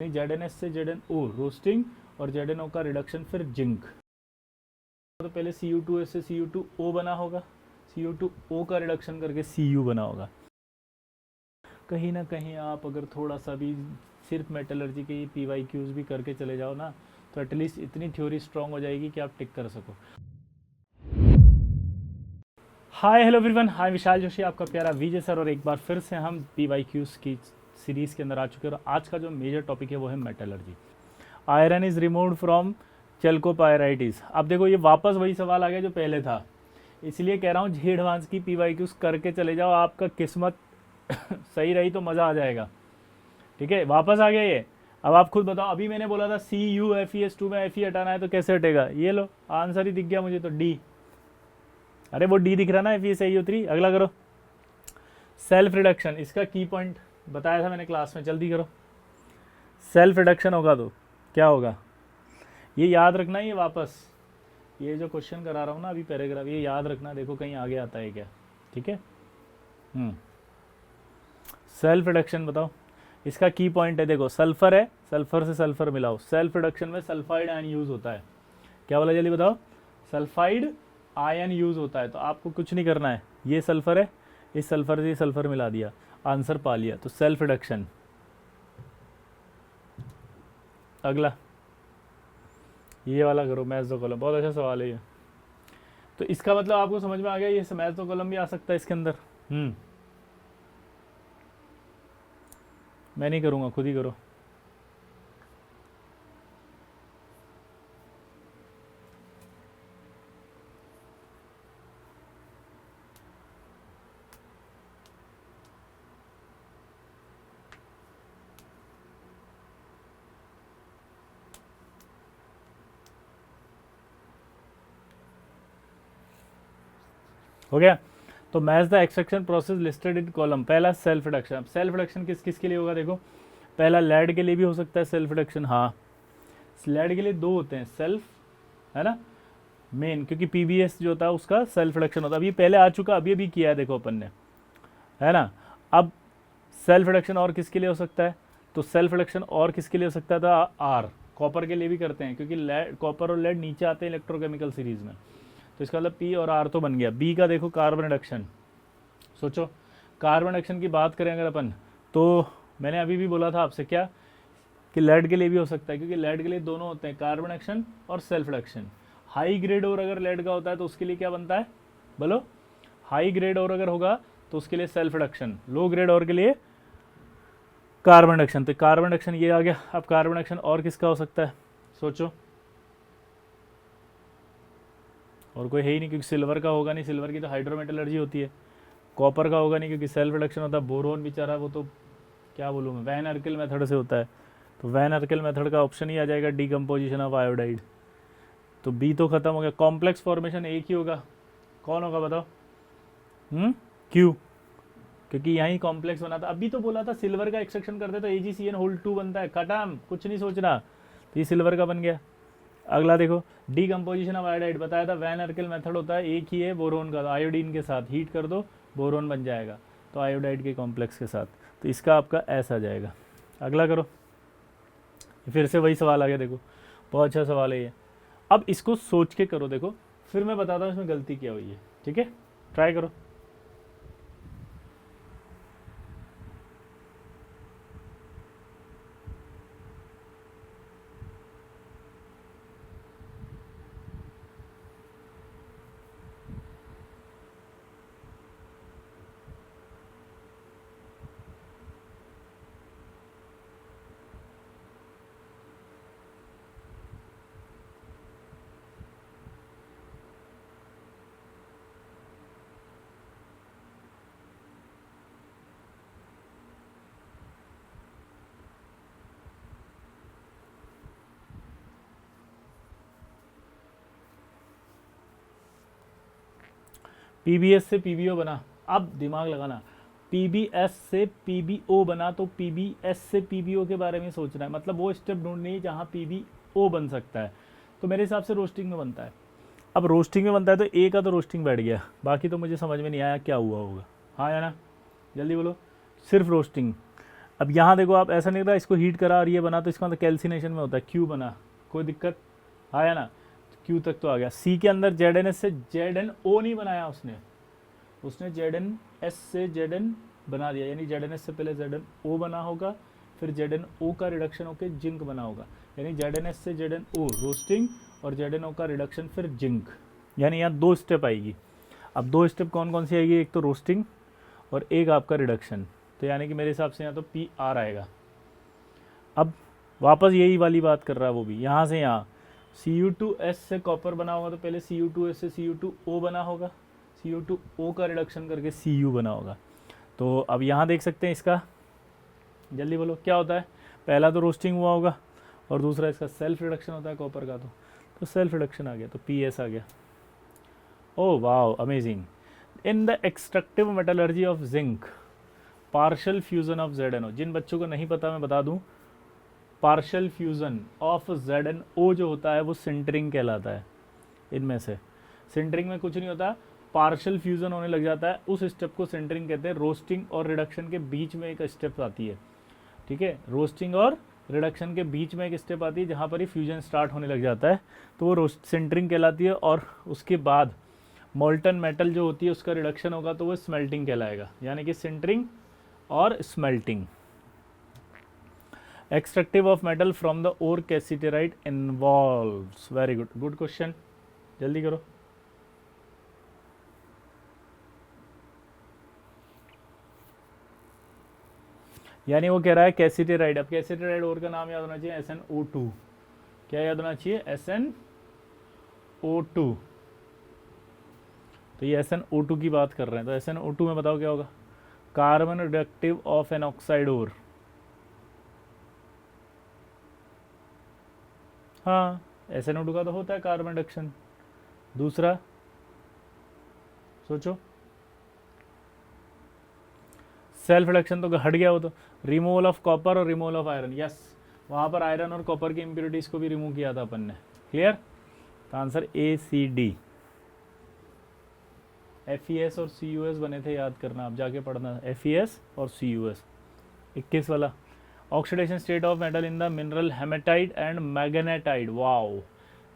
ZnS से ZnO roasting और ZnO का रिडक्शन फिर जिंक। तो पहले Cu2S से Cu2O बना होगा, Cu2O का रिडक्शन करके Cu बना होगा। कहीं ना कहीं आप अगर थोड़ा सा भी सिर्फ मेटलर्जी के PYQs भी करके चले जाओ ना, तो एटलीस्ट इतनी थ्योरी स्ट्रांग हो जाएगी कि आप टिक कर सको। हाय हेलो एवरीवन, हाय विशाल जोशी, आपका प्यारा विजय सर। और एक बार फिर से हम PYQs की सीरीज़ के अंदर आ चुके हैं और आज का जो मेजर टॉपिक है वो है metallurgy. Iron is removed from chalcopyrites. अब देखो ये वापस वही सवाल आ गया जो पहले था, इसलिए कह रहा हूँ जी एडवांस की PYQs करके चले जाओ, आपका किस्मत सही रही तो मज़ा आ जाएगा। ठीक है, वापस आ गया ये। अब आप खुद बताओ, अभी मैंने बोला था CuFeS2 में Fe हटाना है तो कैसे हटेगा, ये लो आंसर ही दिख गया मुझे तो डी। अरे वो डी दिख रहा ना, FeSiO3। अगला करो, सेल्फ रिडक्शन। इसका की पॉइंट बताया था मैंने क्लास में, जल्दी करो। सेल्फ रिडक्शन होगा तो क्या होगा, ये याद रखना। ये वापस ये जो क्वेश्चन करा रहा हूँ ना अभी पैराग्राफ, ये याद रखना, देखो कहीं आगे आता है क्या। ठीक है, सेल्फ रिडक्शन बताओ, इसका की पॉइंट है। देखो सल्फर है, सल्फर से सल्फर मिलाओ, सेल्फ रिडक्शन में सल्फाइड आयन यूज होता है। क्या बोला जल्दी बताओ, सल्फाइड आयन यूज होता है। तो आपको कुछ नहीं करना है, ये सल्फर है, इस सल्फर से सल्फर मिला दिया, आंसर पा लिया, तो सेल्फ रिडक्शन। अगला ये वाला करो, मैथ्स कॉलम, बहुत अच्छा सवाल है ये। तो इसका मतलब आपको समझ में आ गया, ये मैथ्स कॉलम भी आ सकता है इसके अंदर। मैं नहीं करूँगा, खुद ही करो। हो गया, तो match the extraction process listed in column. पहला सेल्फ रिडक्शन। अब सेल्फ रिडक्शन किस किस के लिए होगा, देखो पहला लेड के लिए भी हो सकता है सेल्फ रिडक्शन। हाँ, लेड के लिए दो होते हैं सेल्फ, है ना, मेन, क्योंकि PBS जो होता है उसका सेल्फ रिडक्शन होता है। अब ये पहले आ चुका, अभी अभी किया है देखो अपन ने, है ना। अब सेल्फ रिडक्शन और किसके लिए हो सकता है, तो सेल्फ रिडक्शन और किसके लिए हो सकता था, आर, कॉपर के लिए भी करते हैं, क्योंकि लेड, कॉपर और लेड नीचे आते हैं इलेक्ट्रोकेमिकल सीरीज में। तो इसका मतलब P और R तो बन गया। B का देखो कार्बन रिडक्शन, सोचो कार्बन रिडक्शन की बात करें अगर अपन, तो मैंने अभी भी बोला था आपसे क्या, कि लेड के लिए भी हो सकता है, क्योंकि लेड के लिए दोनों होते हैं, कार्बन रिडक्शन और सेल्फ रिडक्शन। हाई ग्रेड और अगर लेड का होता है तो उसके लिए क्या बनता है, बोलो, हाई ग्रेड और अगर होगा तो उसके लिए सेल्फ रिडक्शन, लो ग्रेड और के लिए कार्बन रिडक्शन। तो कार्बन रिडक्शन ये आ गया। अब कार्बन रिडक्शन और किसका हो सकता है, सोचो, और कोई है ही नहीं, क्योंकि सिल्वर का होगा नहीं, सिल्वर की तो हाइड्रोमेटलर्जी होती है। कॉपर का होगा नहीं, क्योंकि सेल्फ रिडक्शन होता है। बोरोन बेचारा वो तो क्या बोलूँ मैं, वैन अर्किल मेथड से होता है, तो वैन अर्किल मेथड का ऑप्शन ही आ जाएगा, डीकम्पोजिशन ऑफ आयोडाइड। तो बी तो खत्म हो गया। कॉम्प्लेक्स फॉर्मेशन एक ही होगा, कौन होगा बताओ, क्यू, क्योंकि यहीं कॉम्प्लेक्स बना था। अभी तो बोला था सिल्वर का एक्सट्रैक्शन करते तो AgCN2 बनता है, खत्म, कुछ नहीं सोचना, तो ये सिल्वर का बन गया। अगला देखो, डीकम्पोजिशन ऑफ आयोडाइड बताया था, वैन अर्किल मेथड होता है, एक ही है बोरोन का, तो आयोडीन के साथ हीट कर दो, बोरोन बन जाएगा, तो आयोडाइड के कॉम्प्लेक्स के साथ। तो इसका आपका ऐसा आ जाएगा। अगला करो, फिर से वही सवाल आ गया, देखो बहुत अच्छा सवाल है ये। अब इसको सोच के करो, देखो फिर मैं बताता हूँ इसमें गलती क्या हुई है। ठीक है, ट्राई करो। PBS से PBO बना, अब दिमाग लगाना, PBS से PBO बना, तो PBS से PBO के बारे में सोचना है, मतलब वो स्टेप ढूंढनी है जहाँ PBO बन सकता है। तो मेरे हिसाब से रोस्टिंग में बनता है। अब रोस्टिंग में बनता है तो ए का तो रोस्टिंग बैठ गया, बाकी तो मुझे समझ में नहीं आया क्या हुआ होगा। हाँ या ना, जल्दी बोलो, सिर्फ रोस्टिंग। अब यहाँ देखो आप, ऐसा नहीं रहा इसको हीट करा और ये बना तो इसका मतलब कैल्सिनेशन में होता है, क्यू बना, कोई दिक्कत आया ना, क्यू तक तो आ गया। सी के अंदर ZnS से ZnO नहीं बनाया उसने ZnS से Zn बना दिया, यानी ZnS से पहले ZnO बना होगा, फिर ZnO का रिडक्शन होकर जिंक बना होगा, यानी ZnS से ZnO रोस्टिंग और ZnO का रिडक्शन फिर जिंक, यानी यहाँ 2 स्टेप आएगी। अब 2 स्टेप कौन कौन सी आएगी, एक तो रोस्टिंग और एक आपका रिडक्शन, तो यानी कि मेरे हिसाब से यहाँ तो PR आएगा। अब वापस यही वाली बात कर रहा है वो भी, यहाँ से यहाँ Cu2S से कॉपर बना होगा तो पहले Cu2S से Cu2O बना होगा, Cu2O का रिडक्शन करके Cu बना होगा। तो अब यहाँ देख सकते हैं इसका, जल्दी बोलो क्या होता है, पहला तो रोस्टिंग हुआ होगा और दूसरा इसका सेल्फ रिडक्शन होता है कॉपर का, तो सेल्फ रिडक्शन आ गया, तो PS आ गया। Oh wow amazing. In the extractive metallurgy of zinc partial fusion of ZnO, जिन बच्चों को नहीं पता मैं बता दूं, पार्शियल फ्यूजन ऑफ ZnO जो होता है वो सिंटरिंग कहलाता है। इनमें से सिंटरिंग में कुछ नहीं होता, पार्शियल फ्यूजन होने लग जाता है, उस स्टेप को सिंटरिंग कहते हैं। रोस्टिंग और रिडक्शन के बीच में एक स्टेप आती है, ठीक है, रोस्टिंग और रिडक्शन के बीच में एक स्टेप आती है जहाँ पर ही फ्यूजन स्टार्ट होने लग जाता है, तो वो सिंटरिंग कहलाती है। और उसके बाद मोल्टन मेटल जो होती है उसका रिडक्शन होगा तो वो स्मेल्टिंग कहलाएगा, यानी कि सिंटरिंग और smelting. Extractive of metal from the ore cassiterite involves, very good, good question, जल्दी करो। यानी वो कह रहा है कैसिटेराइड, अब कैसिटेराइड ओर का नाम याद होना चाहिए SnO2, क्या याद होना चाहिए, SnO2। तो ये SnO2 की बात कर रहे हैं, तो SnO2 में बताओ क्या होगा, carbon reductive of an oxide ore. हाँ SnO2 का तो होता है कार्बन रिडक्शन। दूसरा सोचो, सेल्फ रिडक्शन तो हट गया, वो तो रिमूवल ऑफ कॉपर और रिमूवल ऑफ आयरन, यस, वहां पर आयरन और कॉपर की इम्प्योरिटीज को भी रिमूव किया था अपन ने, क्लियर। तो आंसर ACD। FeS और CuS बने थे, याद करना, आप जाके पढ़ना, FeS और CuS। 21 वाला, oxidation state of metal in the mineral hematite and magnetite, wow.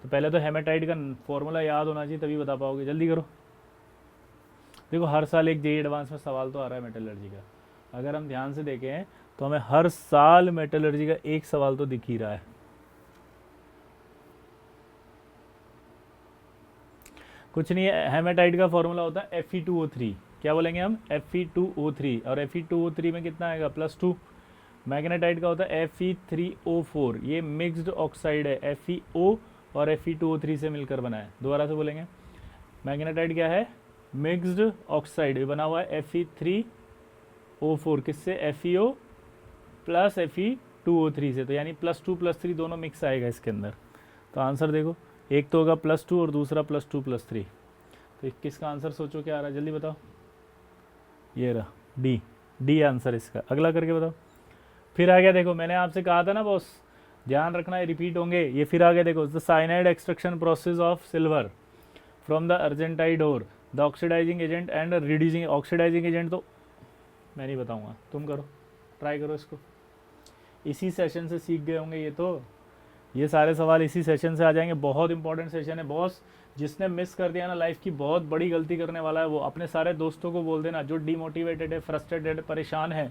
तो पहले तो हेमेटाइट का फॉर्मूला याद होना चाहिए तभी बता पाओगे, जल्दी करो। देखो हर साल एक JEE एडवांस में सवाल तो आ रहा है मेटलर्जी का, अगर हम ध्यान से देखें तो हमें हर साल मेटलर्जी का एक सवाल तो दिख ही रहा है। कुछ नहीं है, हेमेटाइट का फॉर्मूला होता है Fe2O3, क्या बोलेंगे हम, Fe2O3, और Fe2O3 में कितना आएगा, +2। मैग्नेटाइट का होता है Fe3O4, ये मिक्स्ड ऑक्साइड है, FeO और Fe2O3 से मिलकर बना है। दोबारा से बोलेंगे, मैग्नेटाइट क्या है, मिक्स्ड ऑक्साइड, ये बना हुआ है Fe3O4, किससे, FeO प्लस Fe2O3 से, तो यानी +2+3 दोनों मिक्स आएगा इसके अंदर। तो आंसर देखो, एक तो होगा +2 और दूसरा +2+3, तो 21 का आंसर सोचो क्या आ रहा है, जल्दी बताओ। ये रहा डी आंसर इसका। अगला करके बताओ, फिर आ गया, देखो मैंने आपसे कहा था ना बॉस, ध्यान रखना है, रिपीट होंगे, ये फिर आ गया देखो, the cyanide extraction process of silver from the argentite ore, the oxidising agent and reducing. Oxidising agent तो मैं नहीं बताऊंगा, तुम करो, ट्राई करो इसको, इसी सेशन से सीख गए होंगे, ये सारे सवाल इसी सेशन से आ जाएंगे। बहुत इंपॉर्टेंट सेशन है बॉस, जिसने मिस कर दिया ना लाइफ की बहुत बड़ी गलती करने वाला है वो। अपने सारे दोस्तों को बोल देना जो डिमोटिवेटेड है, फ्रस्ट्रेटेड, परेशान है,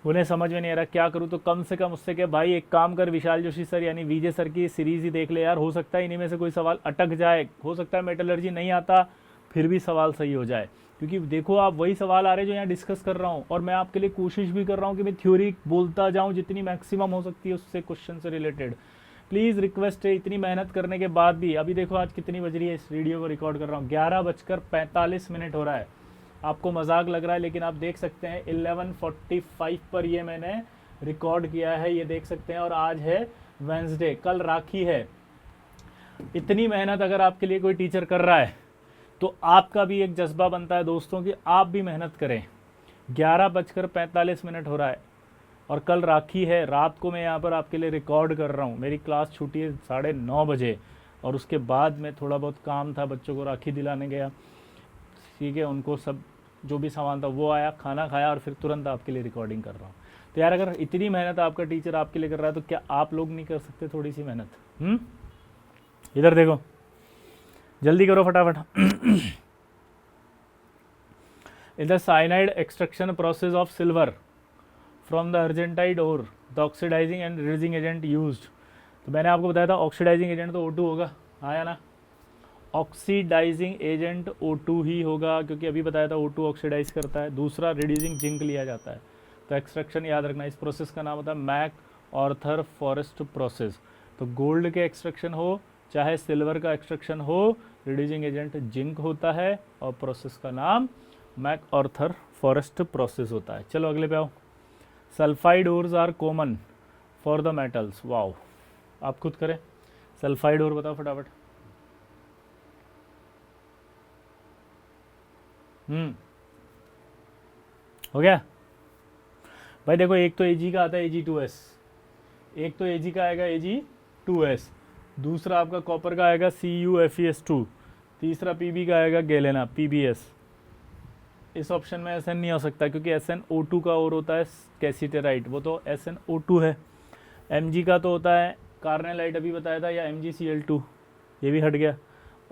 उन्हें समझ में नहीं आ रहा क्या करूँ, तो कम से कम उससे क्या भाई, एक काम कर, विशाल जोशी सर यानी विजय सर की सीरीज ही देख ले यार, हो सकता है इन्हीं में से कोई सवाल अटक जाए, हो सकता है मेटलर्जी नहीं आता फिर भी सवाल सही हो जाए, क्योंकि देखो आप वही सवाल आ रहे जो यहाँ डिस्कस कर रहा हूँ, और मैं आपके लिए कोशिश भी कर रहा हूँ कि मैं थ्योरी बोलता जाऊँ जितनी मैक्सिमम हो सकती है उससे क्वेश्चन से रिलेटेड। प्लीज़ रिक्वेस्ट है, इतनी मेहनत करने के बाद भी, अभी देखो आज कितनी बज रही है, इस वीडियो को रिकॉर्ड कर रहा हूँ 11:45 हो रहा है, आपको मजाक लग रहा है लेकिन आप देख सकते हैं 11:45 पर ये मैंने रिकॉर्ड किया है, ये देख सकते हैं, और आज है वेंसडे, कल राखी है। इतनी मेहनत अगर आपके लिए कोई टीचर कर रहा है तो आपका भी एक जज्बा बनता है दोस्तों कि आप भी मेहनत करें। 11:45 हो रहा है और कल राखी है, रात को मैं यहाँ पर आपके लिए रिकॉर्ड कर रहा हूँ। मेरी क्लास छूटी है 9:30 बजे और उसके बाद में थोड़ा बहुत काम था, बच्चों को राखी दिलाने गया, ठीक है, उनको सब जो भी सामान था वो आया, खाना खाया और फिर तुरंत आपके लिए रिकॉर्डिंग कर रहा हूँ। तो यार अगर इतनी मेहनत आपका टीचर आपके लिए कर रहा है तो क्या आप लोग नहीं कर सकते थोड़ी सी मेहनत? इधर देखो, जल्दी करो फटाफट। In the cyanide extraction process of silver from the argentite ore, the oxidising and reducing agent used. तो मैंने आपको बताया था ऑक्सीडाइजिंग एजेंट तो O2 होगा, आया ना? ऑक्सीडाइजिंग एजेंट O2 ही होगा, क्योंकि अभी बताया था O2 ऑक्सीडाइज करता है। दूसरा रिड्यूसिंग जिंक लिया जाता है। तो एक्सट्रैक्शन याद रखना, इस प्रोसेस का नाम होता है मैक ऑर्थर फॉरेस्ट प्रोसेस। तो गोल्ड के एक्सट्रैक्शन हो चाहे सिल्वर का एक्सट्रैक्शन हो, रिड्यूसिंग एजेंट जिंक होता है और प्रोसेस का नाम मैक ऑर्थर फॉरेस्ट प्रोसेस होता है। चलो अगले पे आओ। Sulphide ores are common for the metals. Wow, आप खुद करें। सल्फाइड ओर बताओ फटाफट। हो गया भाई? देखो, एक तो Ag का आता है Ag2S, एक तो Ag का आएगा Ag2S, दूसरा आपका कॉपर का आएगा CuFeS2, तीसरा Pb का आएगा गैलेना PbS। इस ऑप्शन में SN नहीं हो सकता क्योंकि SnO2 का और होता है कैसीटेराइट, वो तो SnO2 है। Mg का तो होता है कार्नेलाइट, अभी बताया था, या MgCl2, ये भी हट गया।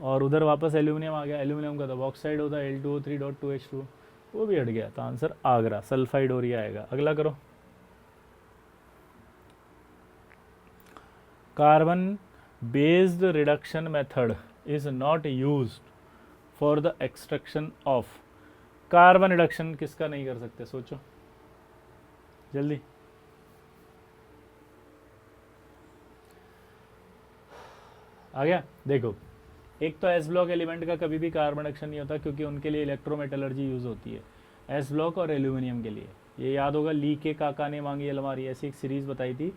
और उधर वापस एल्यूमिनियम आ गया, एल्यूमिनियम का तो बॉक्साइड होता है Al2O3.2H2, वो भी हट गया। तो आंसर आगरा, सल्फाइड और ये आएगा। अगला करो। Carbon based reduction method is not used for the extraction of. Carbon reduction किसका नहीं कर सकते, सोचो जल्दी। आ गया? देखो, एक तो एस ब्लॉक एलिमेंट का कभी भी कार्बन रिडक्शन नहीं होता क्योंकि उनके लिए इलेक्ट्रोमेटलर्जी यूज होती है, एस ब्लॉक और एल्यूमिनियम के लिए। ये याद होगा, ली के काका ने मांगी अलमारी, ऐसी एक सीरीज बताई थी।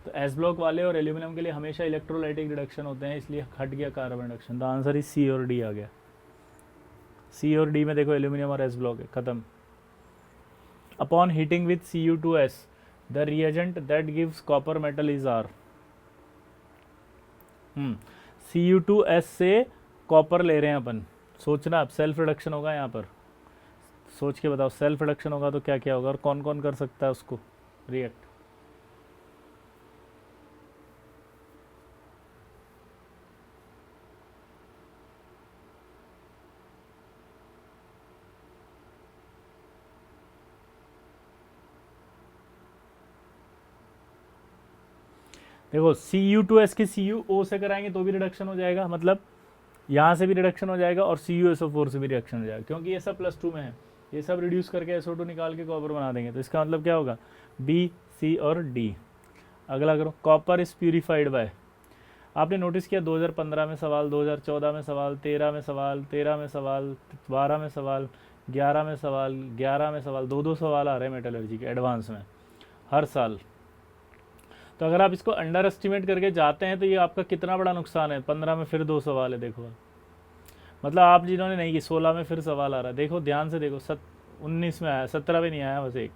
तो एस ब्लॉक वाले और एल्यूमिनियम के लिए हमेशा इलेक्ट्रोलाइटिक रिडक्शन होते हैं, इसलिए हट गया carbon reduction. The answer is C और डी आ गया। सी और डी में देखो एल्यूमिनियम और एस ब्लॉक है, खत्म। Upon heating with Cu2S the reagent that gives copper metal is R. Cu2S से कॉपर ले रहे हैं अपन। सोचना, अब सेल्फ रिडक्शन होगा यहाँ पर, सोच के बताओ। सेल्फ रिडक्शन होगा तो क्या क्या होगा और कौन कौन कर सकता है उसको रिएक्ट? देखो, Cu2S के CuO से कराएंगे तो भी रिडक्शन हो जाएगा, मतलब यहाँ से भी रिडक्शन हो जाएगा और CuSO4 से भी रिडक्शन हो जाएगा, क्योंकि ये सब +2 में है। ये सब रिड्यूस करके SO2 निकाल के कॉपर बना देंगे। तो इसका मतलब क्या होगा? B, C और D। अगला करो। Copper is purified bye. आपने नोटिस किया 2015 में सवाल, 2014 में सवाल, 13 में सवाल, 13 में सवाल, 12 में सवाल, 11 में सवाल, 11 में सवाल, 2-2 सवाल आ रहे हैं मेटलर्जी के एडवांस में हर साल। तो अगर आप इसको अंडर एस्टिमेट करके जाते हैं तो ये आपका कितना बड़ा नुकसान है। 15 में फिर 2 सवाल है, देखो, मतलब आप जिन्होंने नहीं की 16 में फिर सवाल आ रहा है। देखो ध्यान से देखो, 19 में आया, 17 में नहीं आया, बस एक।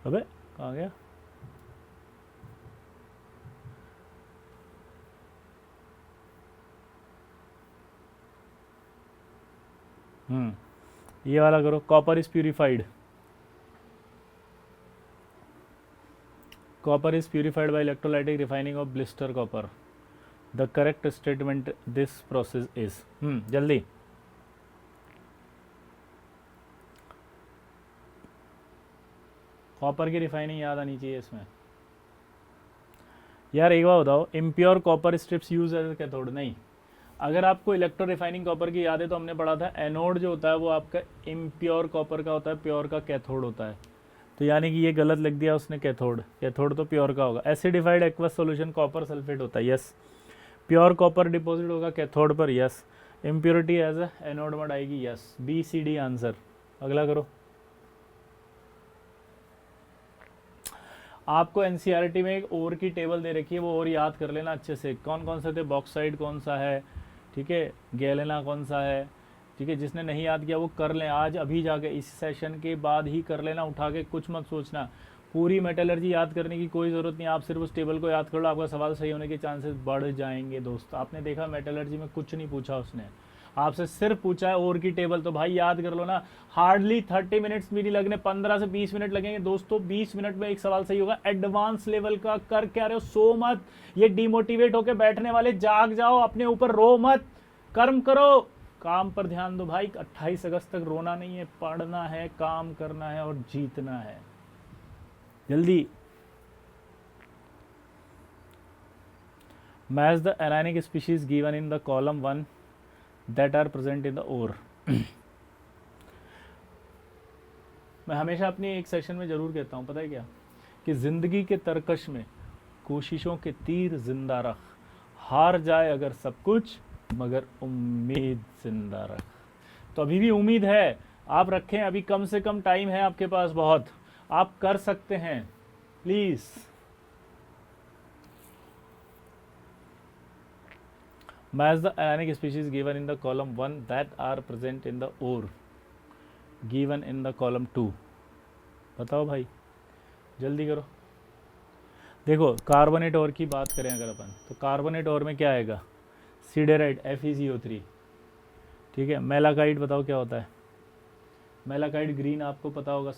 अबे कहाँ गया? ये वाला करो। Copper is purified. Copper is purified by electrolytic refining of blister copper. The correct statement this process is. जल्दी। कॉपर की रिफाइनिंग याद आनी चाहिए इसमें। यार एक बार बताओ, impure copper strips use as cathode? नहीं। अगर आपको इलेक्ट्रो रिफाइनिंग कॉपर की याद है तो हमने पढ़ा था एनोड जो होता है वो आपका इम्प्योर कॉपर का होता है, प्योर का कैथोड होता है। तो यानी कि ये गलत लिख दिया उसने, कैथोड। कैथोड तो प्योर का होगा। Acidified aqueous solution copper sulphate होता है, यस। प्योर कॉपर डिपॉजिट होगा कैथोड पर, yes. Impurity as anode mud आएगी, yes. B C D answer. अगला करो। आपको एनसीईआरटी में एक ओर की टेबल दे रखी है, वो और याद कर लेना अच्छे से। कौन कौन से थे? बॉक्साइड कौन सा है, ठीक है, गैलेना कौन सा है, ठीक है। जिसने नहीं याद किया वो कर लें, आज अभी जाके इस सेशन के बाद ही कर लेना, उठा के कुछ मत सोचना। पूरी मेटलर्जी याद करने की कोई ज़रूरत नहीं, आप सिर्फ उस टेबल को याद कर लो, आपका सवाल सही होने के चांसेस बढ़ जाएंगे दोस्त। आपने देखा मेटलर्जी में कुछ नहीं पूछा उसने, आपसे सिर्फ पूछा है और की टेबल, तो भाई याद कर लो ना, हार्डली 30 मिनट्स भी नहीं लगने, 15 से 20 मिनट लगेंगे दोस्तों। 20 मिनट में एक सवाल सही होगा। एडवांस लेवल का कर क्या रहे हो, सो मत, ये डिमोटिवेट होके बैठने वाले जाग जाओ, अपने ऊपर रो मत, कर्म करो, काम पर ध्यान दो भाई। 28 अगस्त तक रोना नहीं है, पढ़ना है, काम करना है और जीतना है, जल्दी। Match the anionic species given in the column 1 that are present in the ore. मैं हमेशा अपनी एक सेशन में जरूर कहता हूँ, पता है क्या, कि जिंदगी के तरकश में कोशिशों के तीर जिंदा रख, हार जाए अगर सब कुछ मगर उम्मीद जिंदा रख। तो अभी भी उम्मीद है, आप रखें, अभी कम से कम टाइम है आपके पास, बहुत, आप कर सकते हैं, please. Match the anionic species given in the column 1 that are present in the ore given in the column 2। बताओ भाई, जल्दी करो। देखो कार्बोनेट और की बात करें अगर अपन, तो कार्बोनेट और में क्या आएगा, सीडेराइट FeCO3, ठीक है। मेलाकाइट बताओ क्या होता है, मेलाकाइट ग्रीन आपको पता होगा,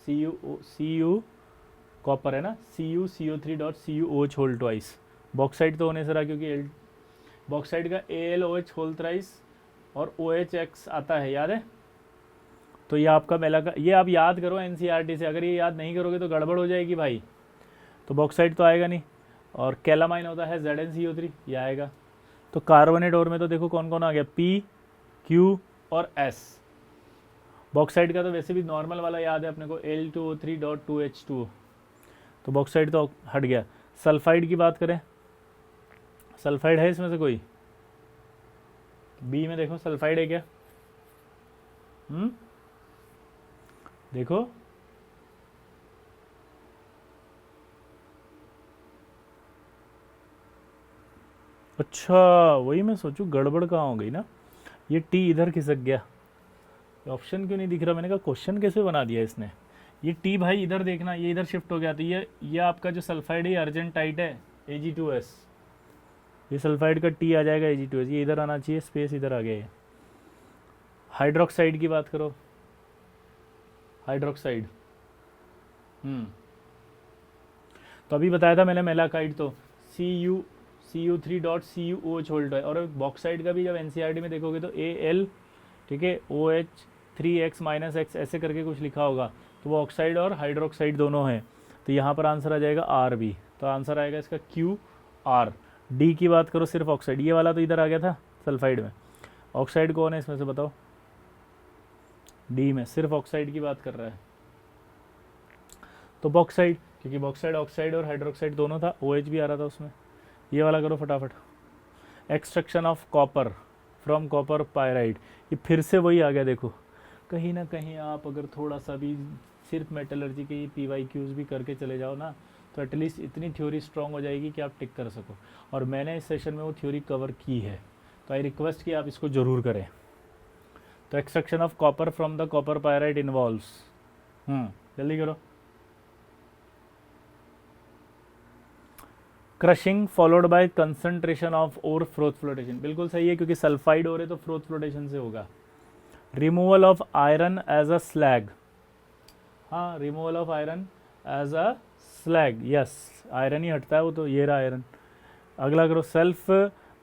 Cu कॉपर है ना, CuCO3.CuOH होल ट्वाइस। बॉक्साइट तो होने से रहा क्योंकि बॉक्साइट का AlOH होल थ्राइस और OHX आता है, याद है। तो ये आपका ये आप याद करो NCERT से, अगर ये याद नहीं करोगे तो गड़बड़ हो जाएगी भाई। तो बॉक्साइट तो आएगा नहीं, और कैलामाइन होता है ZnCO3, ये आएगा। तो कार्बोनेट और में तो देखो कौन कौन आ गया, P, Q और S। बॉक्साइट का तो वैसे भी नॉर्मल वाला याद है अपने को, Al2O3.2H2O, तो बॉक्साइट तो हट गया। सल्फाइड की बात करें, सल्फाइड है इसमें से कोई, बी में देखो सल्फाइड है क्या, देखो अच्छा, वही मैं सोचूं गड़बड़ कहाँ हो गई ना, ये टी इधर खिसक गया, ऑप्शन क्यों नहीं दिख रहा, मैंने कहा क्वेश्चन कैसे बना दिया इसने। ये टी भाई इधर देखना, ये इधर शिफ्ट हो गया, तो ये आपका जो सल्फाइड है अर्जेंटाइट है Ag2S, ये सल्फाइड का टी आ जाएगा Ag2S, ये इधर आना चाहिए, स्पेस इधर आ गया है। हाइड्रोक्साइड की बात करो, हाइड्रोक्साइड, तो अभी बताया था मैंने मेलाकाइट तो Cu3.CuOH होल्ड है, और बॉक्साइड का भी जब NCERT में देखोगे तो Al, ठीक है, OH3X-X ऐसे करके कुछ लिखा होगा, तो वो ऑक्साइड और हाइड्रोक्साइड दोनों हैं। तो यहाँ पर आंसर आ जाएगा RB, तो आंसर आएगा इसका QR। डी की बात करो सिर्फ ऑक्साइड, ये वाला तो इधर आ गया था सल्फाइड में, ऑक्साइड कौन है इसमें से बताओ, डी में सिर्फ ऑक्साइड की बात कर रहा है, तो बॉक्साइड, क्योंकि बॉक्साइड ऑक्साइड और हाइड्रोक्साइड दोनों था, OH भी आ रहा था उसमें। ये वाला करो फटाफट, extraction of copper from copper pyrite, ये फिर से वही आ गया। देखो कहीं ना कहीं आप अगर थोड़ा सा भी सिर्फ मेटलर्जी के PYQs भी करके चले जाओ ना, तो एटलीस्ट इतनी थ्योरी स्ट्रांग हो जाएगी कि आप टिक कर सको, और मैंने इस सेशन में वो थ्योरी कवर की है, तो आई रिक्वेस्ट कि आप इसको ज़रूर करें। तो extraction of copper from the copper pyrite involves, जल्दी करो, crushing followed by concentration of ore froth flotation, बिल्कुल सही है, क्योंकि सल्फाइड हो रहे तो फ्रोथ फ्लोटेशन से होगा। Removal of iron as a slag, हाँ removal of iron as a slag, yes iron ही हटता है वो तो, ये रहा आयरन। अगला करो सेल्फ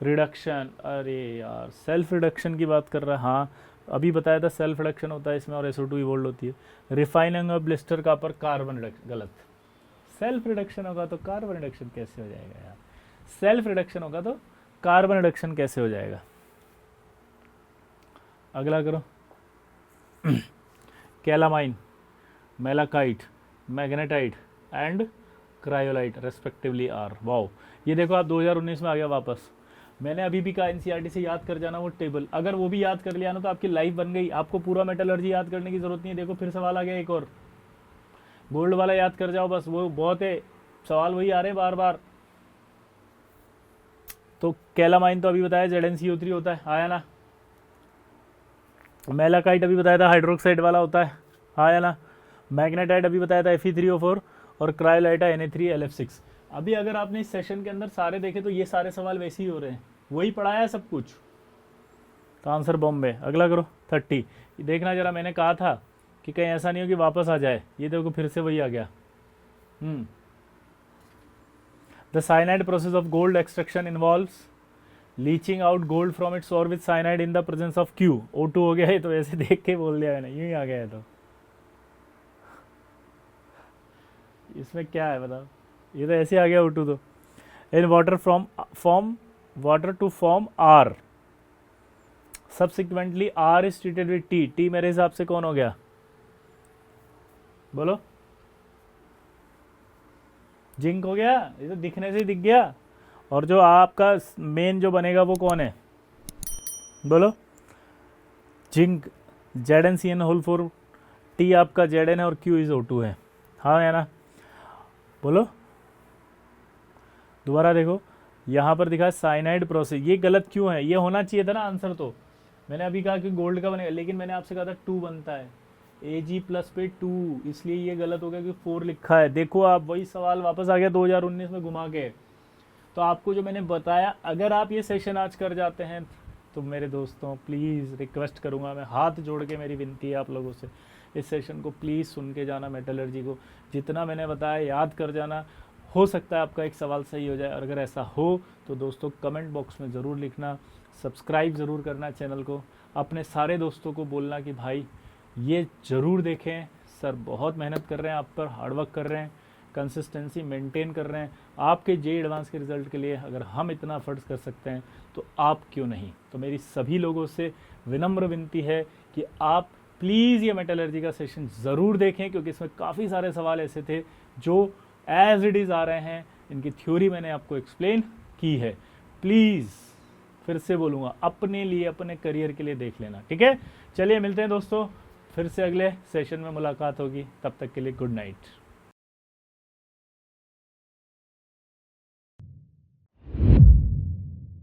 रिडक्शन, अरे यार सेल्फ रिडक्शन की बात कर रहा है, हाँ अभी बताया था सेल्फ रिडक्शन होता है इसमें और SO2 इवोल्व होती है। रिफाइनिंग ऑफ ब्लिस्टर का पर कार्बन रिडक्शन, गलत, सेल्फ रिडक्शन होगा तो कार्बन रिडक्शन कैसे हो जाएगा यार, सेल्फ रिडक्शन होगा तो कार्बन रिडक्शन कैसे हो जाएगा। अगला करो calamine, malachite, magnetite and cryolite respectively are. Wow, ये देखो आप 2019 में आ गया वापस। मैंने अभी भी कहा NCERT से याद कर जाना वो टेबल, अगर वो भी याद कर लिया ना तो आपकी लाइफ बन गई, आपको पूरा मेटलर्जी याद करने की जरूरत नहीं है। देखो फिर सवाल आ गया एक और, गोल्ड वाला याद कर जाओ बस, वो बहुत है, सवाल वही आ रहे हैं बार बार। तो कैलामाइन तो अभी बताया ZnCO3 होता है, आया ना। मेलाकाइट अभी बताया था हाइड्रोक्साइड वाला होता है, आया ना। मैग्नेटाइट अभी बताया था Fe3O4 और क्रायोलाइट Na3LF6। अभी अगर आपने इस सेशन के अंदर सारे देखे तो ये सारे सवाल वैसे ही हो रहे हैं, वही पढ़ाया है सब कुछ। तो आंसर बॉम्बे। अगला करो 30। देखना जरा, मैंने कहा था कि कहीं ऐसा नहीं हो कि वापस आ जाए, ये देखो फिर से वही आ गया। The cyanide process of gold extraction involves leaching out gold from its ore with cyanide in the presence of क्यू। O2 हो गया है, तो ऐसे देख के बोल दिया मैंने, यूं ही आ गया है। तो इसमें क्या है बताओ, ये तो ऐसे आ गया O2 तो। In water form water to form R, subsequently R is treated with T मेरे हिसाब से कौन हो गया, बोलो? जिंक हो गया, ये तो दिखने से ही दिख गया। और जो आपका मेन जो बनेगा वो कौन है, बोलो? जिंक, ZnCN होल 4, T आपका Zn है और Q इज O2 है। हाँ है ना, बोलो? दोबारा देखो, यहाँ पर दिखा साइनाइड प्रोसेस, ये गलत क्यों है? ये होना चाहिए था ना आंसर। तो मैंने अभी कहा कि गोल्ड का बनेगा, लेकिन मैंने आपसे कहा था 2 बनता है, Ag प्लस पे 2, इसलिए ये गलत हो गया कि 4 लिखा है। देखो आप, वही सवाल वापस आ गया 2019 में घुमा के। तो आपको जो मैंने बताया, अगर आप ये सेशन आज कर जाते हैं तो मेरे दोस्तों प्लीज़ रिक्वेस्ट करूँगा, मैं हाथ जोड़ के मेरी विनती है आप लोगों से, इस सेशन को प्लीज़ सुन के जाना, मेटलर्जी को जितना मैंने बताया याद कर जाना। हो सकता है आपका एक सवाल सही हो जाए, और अगर ऐसा हो तो दोस्तों कमेंट बॉक्स में ज़रूर लिखना, सब्सक्राइब ज़रूर करना चैनल को, अपने सारे दोस्तों को बोलना कि भाई ये ज़रूर देखें, सर बहुत मेहनत कर रहे हैं आप पर, हार्डवर्क कर रहे हैं, कंसिस्टेंसी मेंटेन कर रहे हैं आपके JEE एडवांस के रिज़ल्ट के लिए। अगर हम इतना एफर्ट्स कर सकते हैं तो आप क्यों नहीं? तो मेरी सभी लोगों से विनम्र विनती है कि आप प्लीज़ ये मेटलर्जी का सेशन ज़रूर देखें, क्योंकि इसमें काफ़ी सारे सवाल ऐसे थे जो एज इट इज़ आ रहे हैं, इनकी थ्योरी मैंने आपको एक्सप्लेन की है। प्लीज़ फिर से बोलूँगा, अपने लिए, अपने करियर के लिए देख लेना, ठीक है? चलिए मिलते हैं दोस्तों, फिर से अगले सेशन में मुलाकात होगी, तब तक के लिए गुड नाइट।